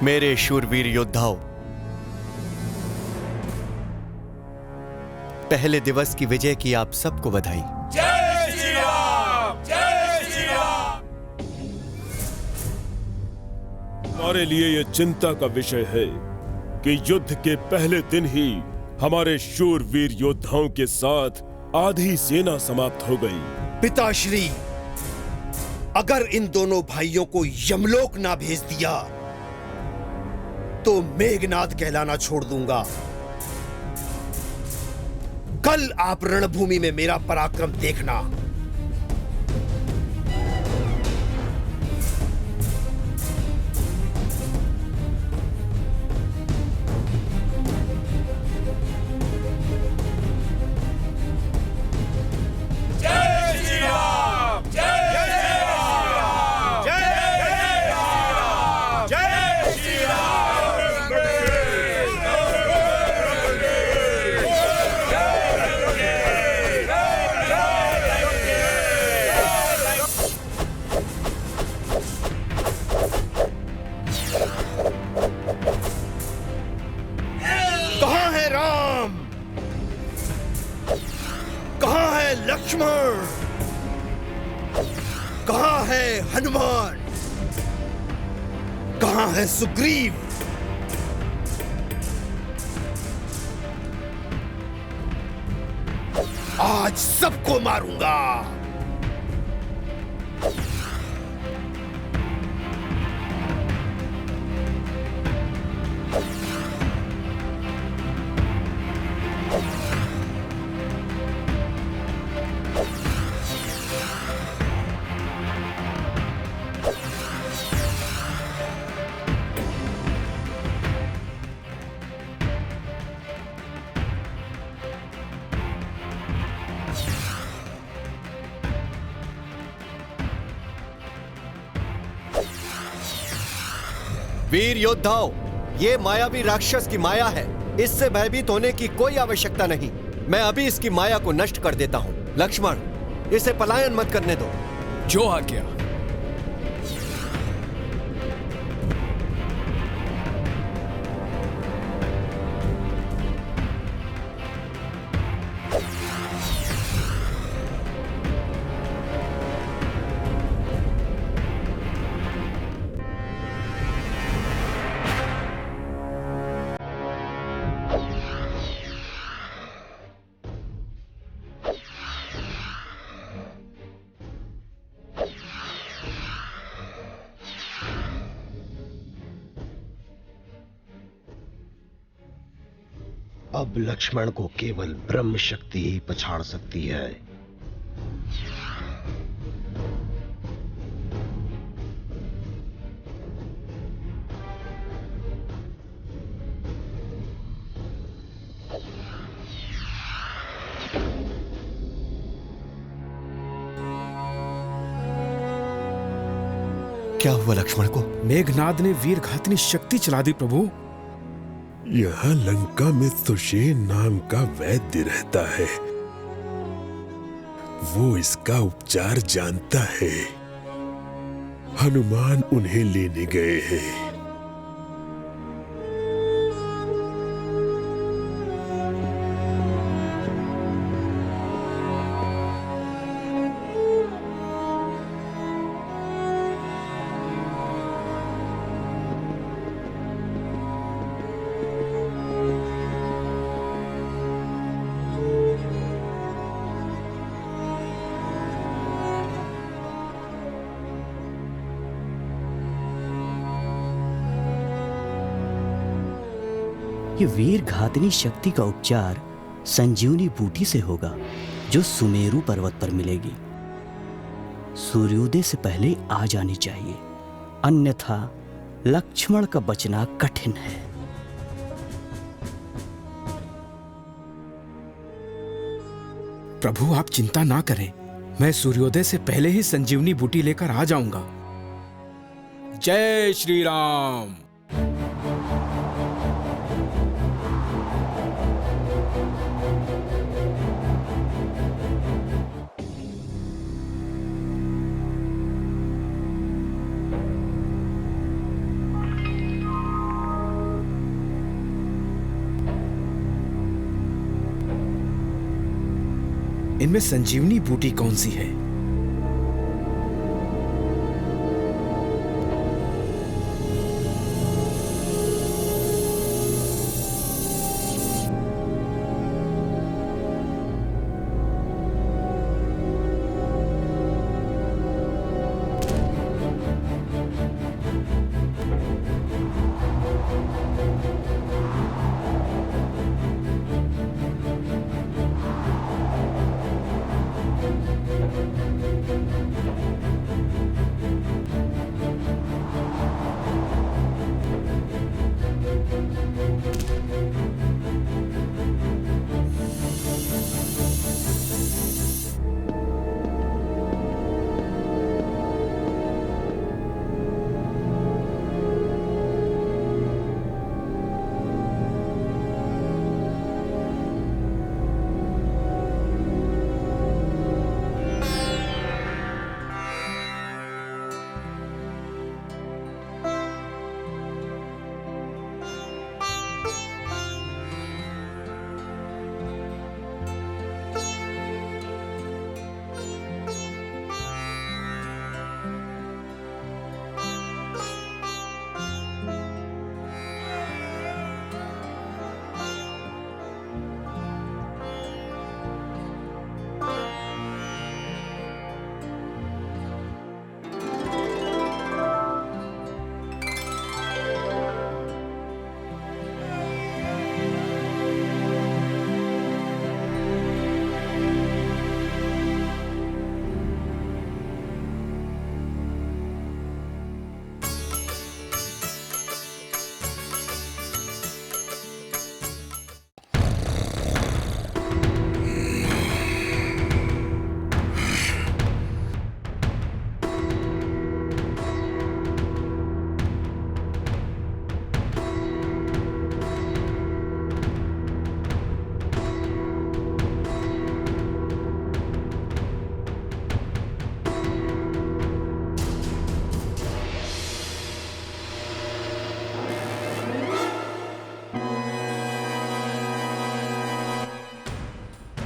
मेरे शूरवीर योद्धाओं, पहले दिवस की विजय की आप सबको बधाई। जय श्री राम, जय श्री राम। हमारे लिए यह चिंता का विषय है कि युद्ध के पहले दिन ही हमारे शूरवीर योद्धाओं के साथ आधी सेना समाप्त हो गई। पिताश्री, अगर इन दोनों भाइयों को यमलोक ना भेज दिया तो मेघनाद कहलाना छोड़ दूंगा। कल आप रणभूमि में मेरा पराक्रम देखना। लक्ष्मण कहां है? हनुमान कहां है? सुग्रीव आज सबको मारूंगा। वीर योद्धाओं, ये मायावी राक्षस की माया है। इससे भयभीत होने की कोई आवश्यकता नहीं। मैं अभी इसकी माया को नष्ट कर देता हूं। लक्ष्मण, इसे पलायन मत करने दो। जो आज्ञा। अब लक्ष्मण को केवल ब्रह्म शक्ति ही पछाड़ सकती है। क्या हुआ लक्ष्मण को? मेघनाद ने वीरघातनी शक्ति चला दी प्रभु। यहाँ लंका में सुषेण नाम का वैद्य रहता है। वो इसका उपचार जानता है। हनुमान उन्हें लेने गए हैं। ये वीरघातनी शक्ति का उपचार संजीवनी बूटी से होगा, जो सुमेरु पर्वत पर मिलेगी। सूर्योदय से पहले आ जानी चाहिए, अन्यथा लक्ष्मण का बचना कठिन है। प्रभु आप चिंता ना करें, मैं सूर्योदय से पहले ही संजीवनी बूटी लेकर आ जाऊंगा। जय श्री राम। इनमें संजीवनी बूटी कौन सी है?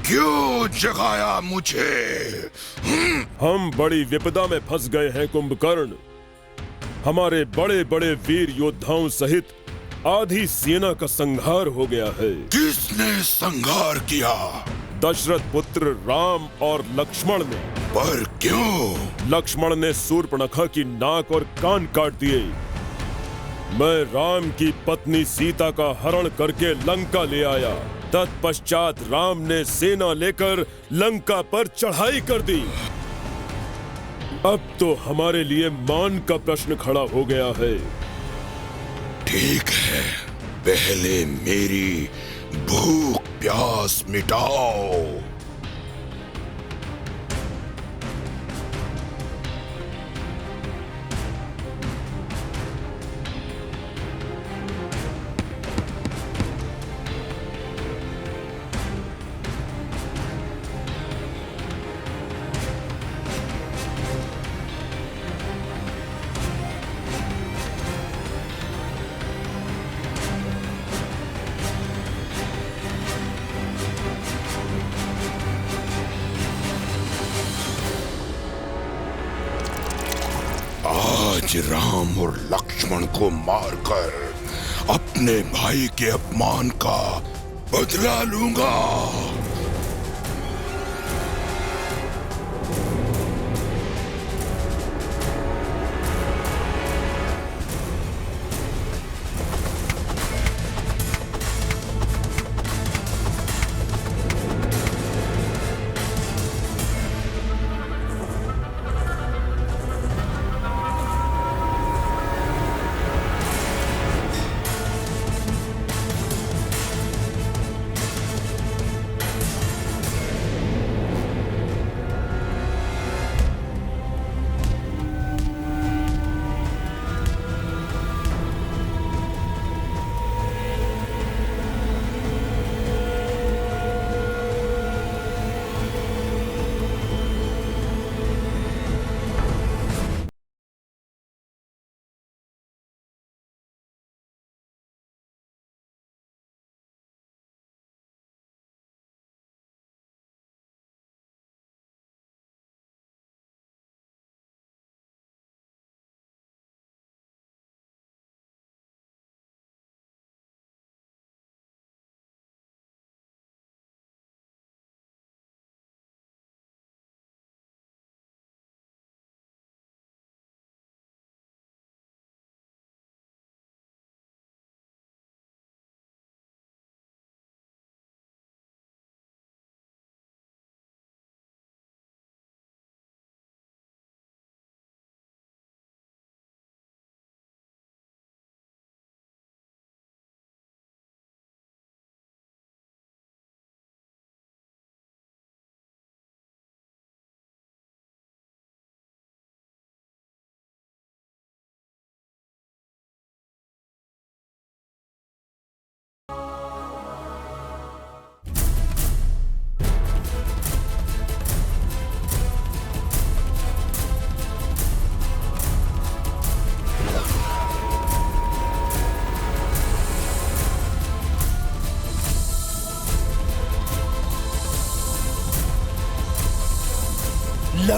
क्यों जगाया मुझे? हम बड़ी विपदा में फंस गए हैं कुंभकर्ण। हमारे बड़े बड़े वीर योद्धाओं सहित आधी सेना का संहार हो गया है। किसने संहार किया? दशरथ पुत्र राम और लक्ष्मण ने। पर क्यों? लक्ष्मण ने शूर्पणखा की नाक और कान काट दिए। मैं राम की पत्नी सीता का हरण करके लंका ले आया। तत्पश्चात राम ने सेना लेकर लंका पर चढ़ाई कर दी। अब तो हमारे लिए मान का प्रश्न खड़ा हो गया है। ठीक है, पहले मेरी भूख प्यास मिटाओ। आज राम और लक्ष्मण को मारकर अपने भाई के अपमान का बदला लूंगा।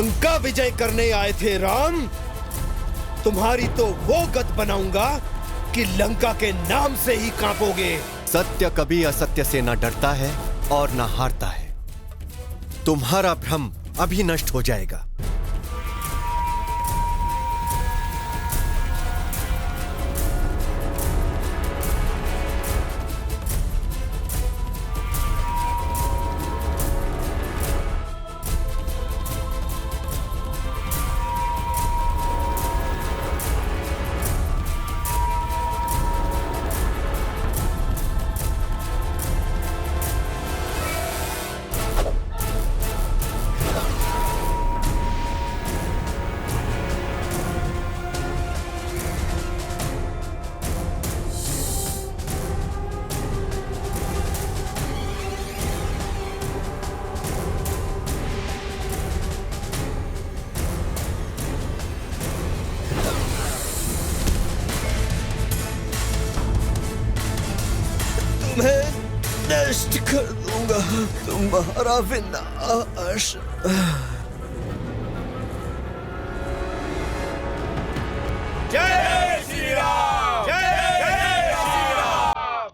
लंका विजय करने आए थे राम। तुम्हारी तो वो गत बनाऊंगा कि लंका के नाम से ही कांपोगे। सत्य कभी असत्य से ना डरता है और ना हारता है। तुम्हारा भ्रम अभी नष्ट हो जाएगा। मैं नष्ट कर दूंगा तुम्हारा विनाश। जय श्री राम, जय जय श्री राम।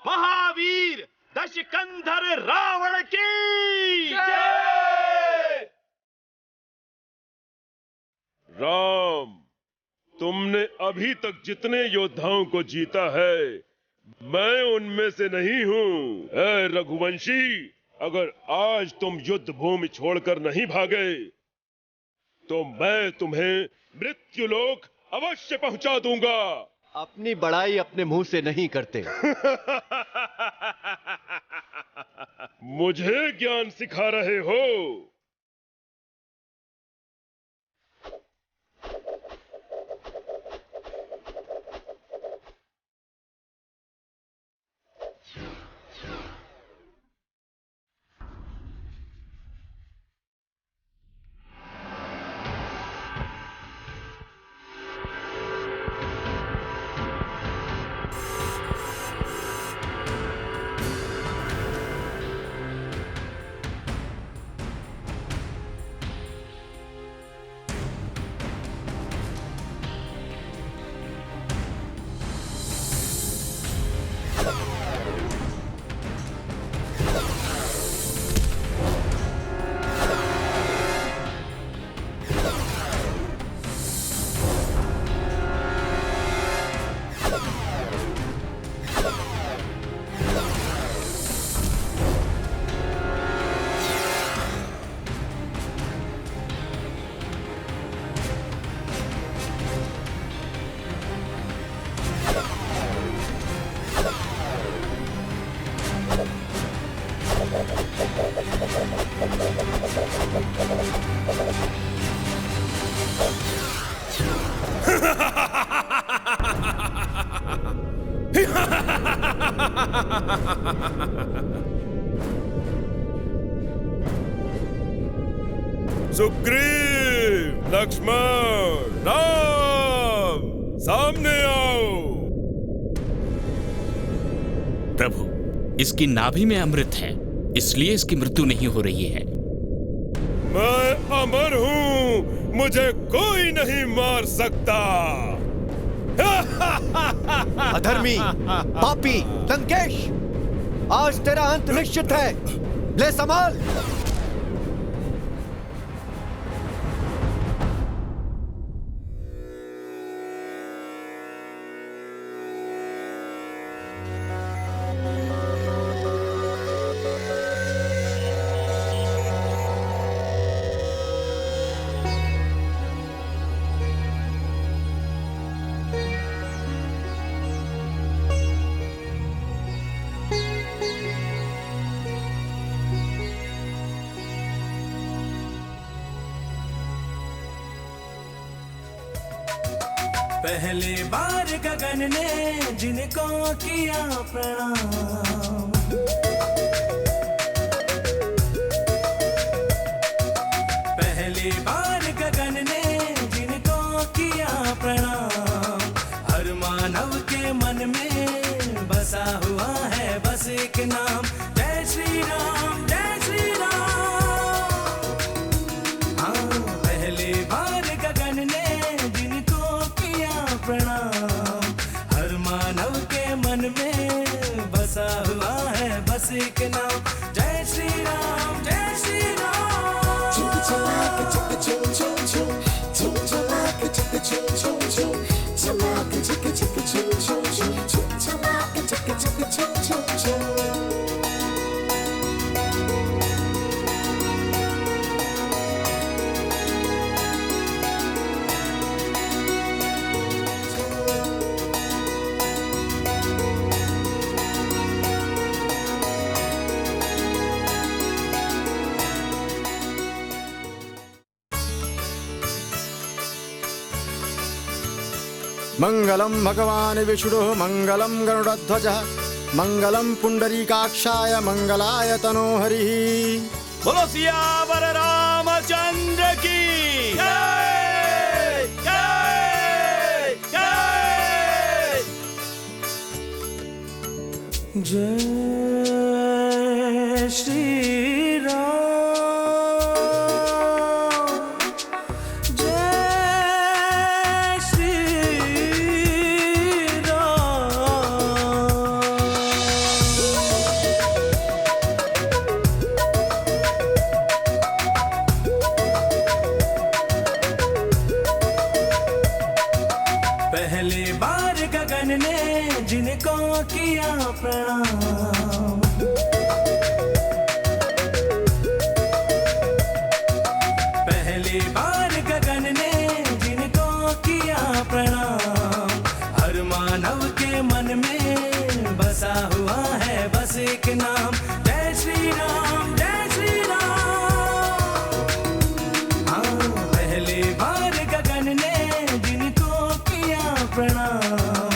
महावीर दशकंधर रावण की जय। राम, तुमने अभी तक जितने योद्धाओं को जीता है, मैं उनमें से नहीं हूं। ऐ रघुवंशी, अगर आज तुम युद्ध भूमि छोड़कर नहीं भागे तो मैं तुम्हें मृत्युलोक अवश्य पहुंचा दूंगा। अपनी बड़ाई अपने मुंह से नहीं करते। मुझे ज्ञान सिखा रहे हो? सुग्रीव, लक्ष्मण, राम, सामने आओ। प्रभु, इसकी नाभि में अमृत है, इसलिए इसकी मृत्यु नहीं हो रही है। मैं अमर हूं, मुझे कोई नहीं मार सकता। अधर्मी, पापी, लंकेश, आज तेरा अंत निश्चित है। ले संभाल। पहली बार गगन ने जिनको किया प्रणाम, पहली बार गगन ने जिनको किया प्रणाम, हर मान मन में बसा हुआ है बस एक नाम, जय श्री राम जय श्री राम। मंगलम भगवान विष्णु मंगलम गरुड़ध्वजः मंगलम पुंडरीकाक्षाय मंगलाय तनोहरि। बोलो सियावर रामचंद्र की जय जय जय। जय श्री पहली बार गगन ने जिनको किया प्रणाम, पहली बार गगन ने जिनको किया प्रणाम। हर मानव के मन में बसा हुआ है बस एक नाम, जय श्री राम जय श्री राम। हाँ, पहली बार गगन ने जिनको किया प्रणाम।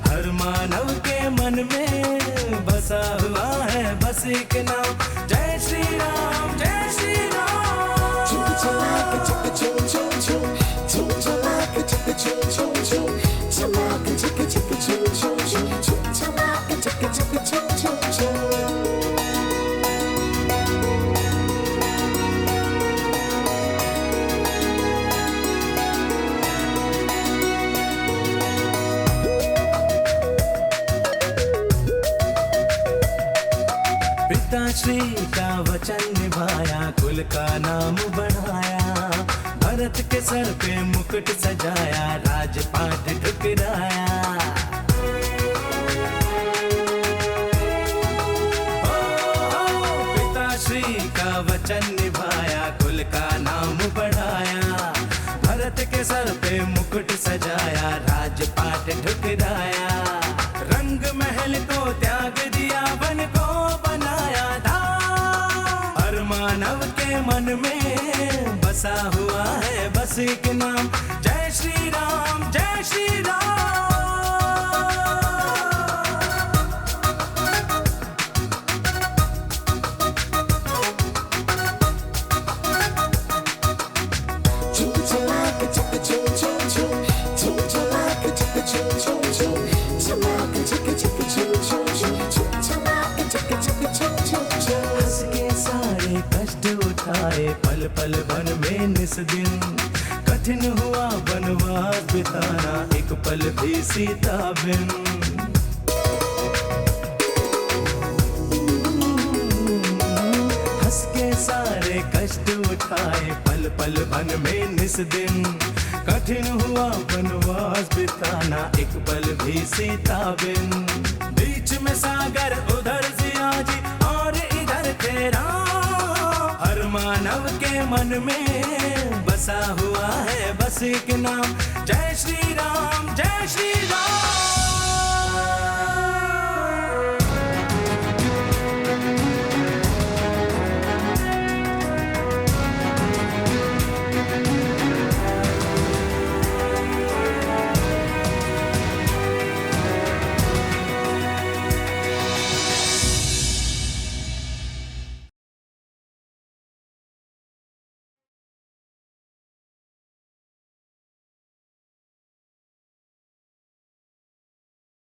हर मानव के मन में बसा हुआ है बस एक नाम, जय श्री राम जय श्री राम। पिताश्री का वचन निभाया, कुल का नाम बढ़ाया, भरत के सर पे मुकुट सजाया, राजपाट ठुकराया। पिताश्री का वचन निभाया, कुल का नाम बढ़ाया, भरत के सर पे मुकुट सजाया, राजपाट ठुकराया। रंग महल को त्याग दिया, वन को बनाया था। हर मानव के मन में बसा हुआ है बस एक नाम, जय श्री राम जय श्री राम। हंस के सारे कष्ट उठाए, पल पल वन में निस दिन, कठिन हुआ वनवास बिताना, एक पल भी सीता बिन। हंस के सारे कष्ट उठाए, पल पल वन में निस दिन, कठिन हुआ वनवास बिताना, एक पल भी सीता बिन। बीच में सागर उधर जिया जी और इधर तेरा, हर मानव के मन में बसा हुआ है बस एक नाम, जय श्री राम जय श्री राम।